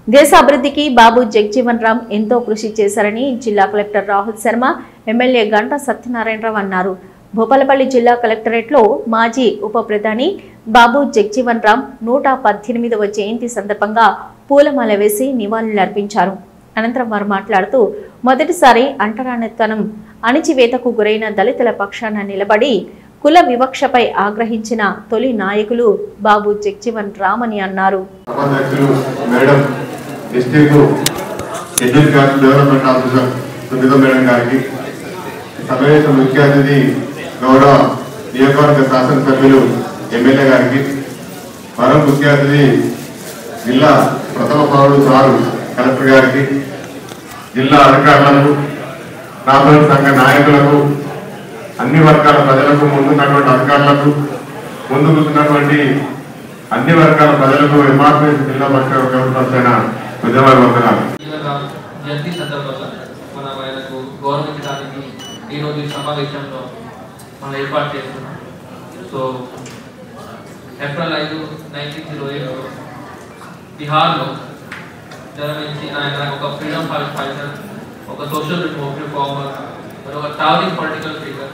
దేశ అభివృద్ధికి బాబు జగజీవన్ రామ్ ఎంతో కృషి చేశారని జిల్లా కలెక్టర్ రాహుల్ శర్మ, ఎమ్మెల్యే గంటా సత్యనారాయణరావు అన్నారు. భూపాలపల్లి జిల్లా కలెక్టరేట్లో మాజీ ఉప ప్రధాని బాబు జగజీవన్ రామ్ 118వ జయంతి సందర్భంగా పూలమాల వేసి నివాళులర్పించారు. అనంతరం వారు మాట్లాడుతూ మొదటిసారి అంటరానితనం అణిచివేతకు గురైన దళితుల పక్షాన నిలబడి కుల వివక్షపై ఆగ్రహించిన తొలి నాయకులు బాబు జగజీవన్ రామ్ అని అన్నారు. గౌరవ నియోజకవర్గ శాసనసభ్యులు ఎమ్మెల్యే గారికి, మరో ముఖ్య అతిథి జిల్లా ప్రథమ పౌరుడు సారు కలెక్టర్ గారికి, జిల్లా అధికారులకు, రాబోయే సంఘ నాయకులకు, అన్ని వర్గాల ప్రజలకు, ముందున్నటువంటి అధికారులకు, ముందుకున్నటువంటి అన్ని వర్గాల ప్రజలకు ఎంఆర్పీఎస్ జిల్లా పక్షాన ఉద్యమవందనాలు. జయంతి సందర్భంగా మనం ఆయనకు గౌరవించడానికి ఈరోజు ఈ సమావేశంలో మనం ఏర్పాటు చేస్తున్నాం. సో ఏప్రిల్ 5, 1908 బిహార్లో జన్మించి ఆయన ఒక ఫ్రీడమ్ ఫైటర్, ఒక సోషల్ రిఫార్మర్, ఒక travelling political figure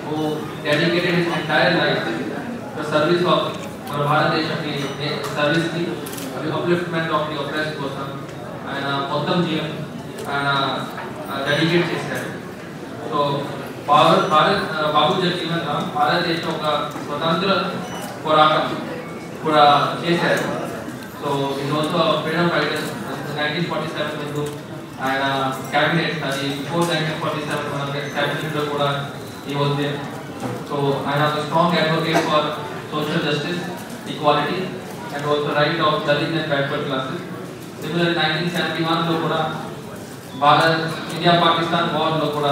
who dedicated his entire life to service of మన భారతదేశానికి సర్వీస్ కి, అప్లిఫ్ట్మెంట్ ఆఫ్ ది అప్రెస్డ్ కోసం ఆయన మొత్తం జీవం ఆయన డెడికేట్ చేశారు. సో బాబు జగజీవన్ రామ్ భారతదేశం ఒక స్వతంత్ర పోరాటం కూడా చేశారు. So is also freedom fighter. 1947 ముందు ఆయన క్యాబినెట్, అది బిఫోర్ 1947 మన క్యాబినెట్లో కూడా ఈ వాజ్ దేర్. సో ఆయన ఒక strong advocate for social justice, equality and also right of Dalit and backward classes. Similarly 1971 లో కూడా ఇండియా పాకిస్తాన్ వార్ లో కూడా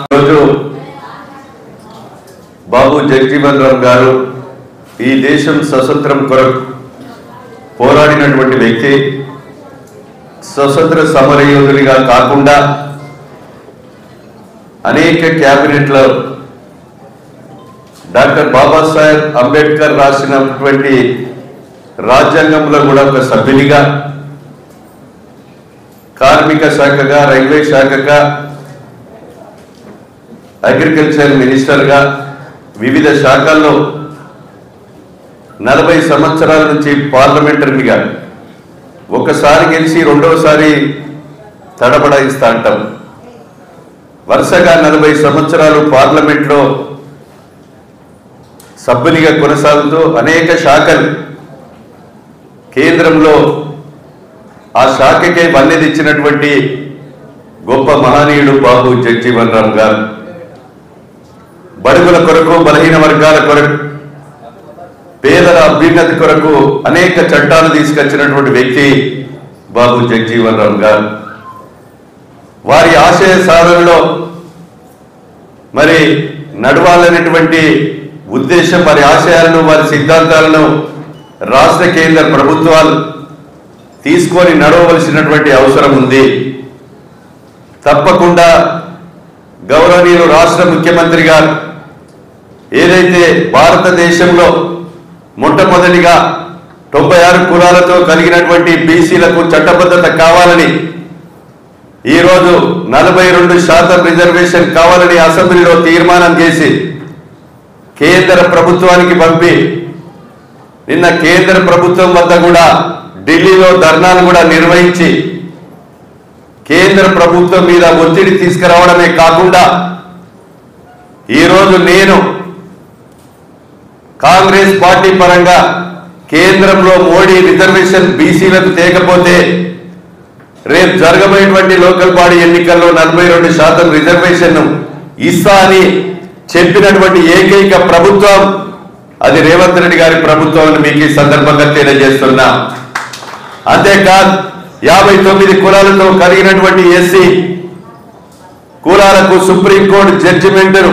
బాబు జగజీవన్ రామ్ గారు ఈ దేశం స్వతంత్రం కొరకు పోరాడినటువంటి వ్యక్తి. స్వతంత్ర సమరయోధునిగా కాకుండా అనేక క్యాబినెట్లో డాక్టర్ బాబాసాహెబ్ అంబేద్కర్ రాసినటువంటి రాజ్యాంగంలో కూడా ఒక సభ్యునిగా, కార్మిక శాఖగా, రైల్వే శాఖగా, అగ్రికల్చర్ మినిస్టర్గా వివిధ శాఖల్లో 40 సంవత్సరాల నుంచి పార్లమెంటరీగా, ఒకసారి గెలిచి రెండవసారి తడబడాయిస్తా అంటాం. వరుసగా 40 సంవత్సరాలు పార్లమెంట్లో సభ్యునిగా కొనసాగుతూ అనేక శాఖలు కేంద్రంలో ఆ శాఖకే వన్నెదిచ్చినటువంటి గొప్ప మహనీయుడు బాబు జగజీవన్ రామ్ గారు. బడుగుల కొరకు, బలహీన వర్గాల కొరకు, పేదల అభ్యున్నతి కొరకు అనేక చట్టాలు తీసుకొచ్చినటువంటి వ్యక్తి బాబు జగజీవన్ రామ్ గారు. వారి ఆశయ సాధనలో మరి నడవాలనేటువంటి ఉద్దేశం, వారి ఆశయాలను, వారి సిద్ధాంతాలను రాష్ట్ర కేంద్ర ప్రభుత్వాలు తీసుకొని నడవవలసినటువంటి అవసరం ఉంది. తప్పకుండా గౌరవనీయులు రాష్ట్ర ముఖ్యమంత్రి గారు ఏదైతే భారతదేశంలో మొట్టమొదటిగా 96 కులాలతో కలిగినటువంటి బీసీలకు చట్టబద్ధత కావాలని, ఈరోజు 42% రిజర్వేషన్ కావాలని అసెంబ్లీలో తీర్మానం చేసి కేంద్ర ప్రభుత్వానికి పంపి, నిన్న కేంద్ర ప్రభుత్వం వద్ద కూడా ఢిల్లీలో ధర్నాలు కూడా నిర్వహించి కేంద్ర ప్రభుత్వం మీద ఒత్తిడి తీసుకురావడమే కాకుండా, ఈరోజు నేను కాంగ్రెస్ పార్టీ పరంగా కేంద్రంలో మోడీ రిజర్వేషన్ బీసీలకు తేకపోతే రేపు జరగబోయేటువంటి లోకల్ బాడీ ఎన్నికల్లో 42% రిజర్వేషన్ ఇస్తా అని చెప్పినటువంటి ఏకైక ప్రభుత్వం అది రేవంత్ రెడ్డి గారి ప్రభుత్వం అని మీకు ఈ సందర్భంగా తెలియజేస్తున్నా. అంతేకాదు 59 కులాలతో కలిగినటువంటి ఎస్సీ కులాలకు సుప్రీంకోర్టు జడ్జిమెంట్ను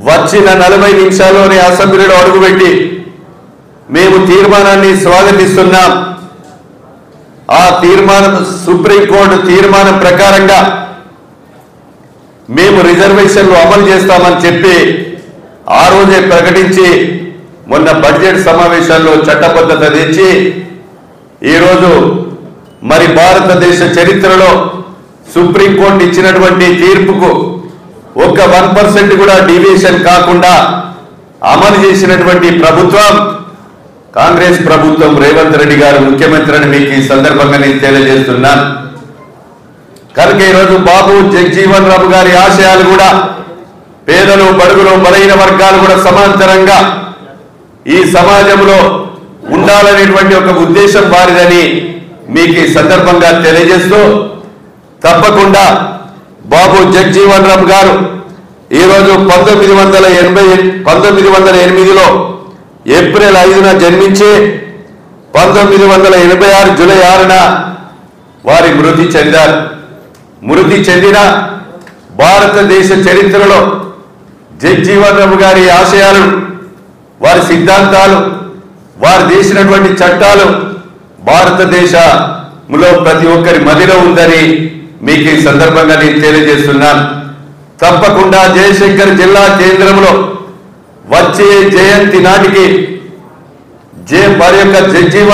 వచ్చిన 40 నిమిషాల్లోనే అసెంబ్లీలో అడుగుపెట్టి మేము తీర్మానాన్ని స్వాగతిస్తున్నాం. ఆ తీర్మానం, సుప్రీంకోర్టు తీర్మానం ప్రకారంగా మేము రిజర్వేషన్లు అమలు చేస్తామని చెప్పి ఆ రోజే ప్రకటించి మొన్న బడ్జెట్ సమావేశాల్లో చట్టబద్ధత తెచ్చి ఈరోజు మరి భారతదేశ చరిత్రలో సుప్రీంకోర్టు ఇచ్చినటువంటి తీర్పుకు ఒక్క 1% కూడా డీవియేషన్ కాకుండా అమలు చేసినటువంటి ప్రభుత్వం కాంగ్రెస్ ప్రభుత్వం, రేవంత్ రెడ్డి గారు ముఖ్యమంత్రి అని మీకు ఈ సందర్భంగా నేను తెలియజేస్తున్నాను. కనుక ఈరోజు బాబు జగజీవన్ రామ్ గారి ఆశయాలు కూడా పేదలు, బడుగులు, బలహీన వర్గాలు కూడా సమాంతరంగా ఈ సమాజంలో ఉండాలనేటువంటి ఒక ఉద్దేశం వారిదని మీకు ఈ సందర్భంగా తెలియజేస్తూ, తప్పకుండా బాబు జగజీవన్ రామ్ గారు ఈరోజు 1908లో ఏప్రిల్ 5న జన్మించి 1986 జూలై 6న వారి మృతి చెందారు. మృతి చెందిన భారతదేశ చరిత్రలో జగజీవన్ రామ్ గారి ఆశయాలు, వారి సిద్ధాంతాలు, వారు చేసినటువంటి చట్టాలు భారతదేశంలో ప్రతి ఒక్కరి మదిలో ఉందని మీకు ఈ సందర్భంగా నేను తెలియజేస్తున్నాను. తప్పకుండా జయశంకర్ జిల్లా కేంద్రంలో వచ్చే జయంతి నాటికి వారి యొక్క జగజీవన్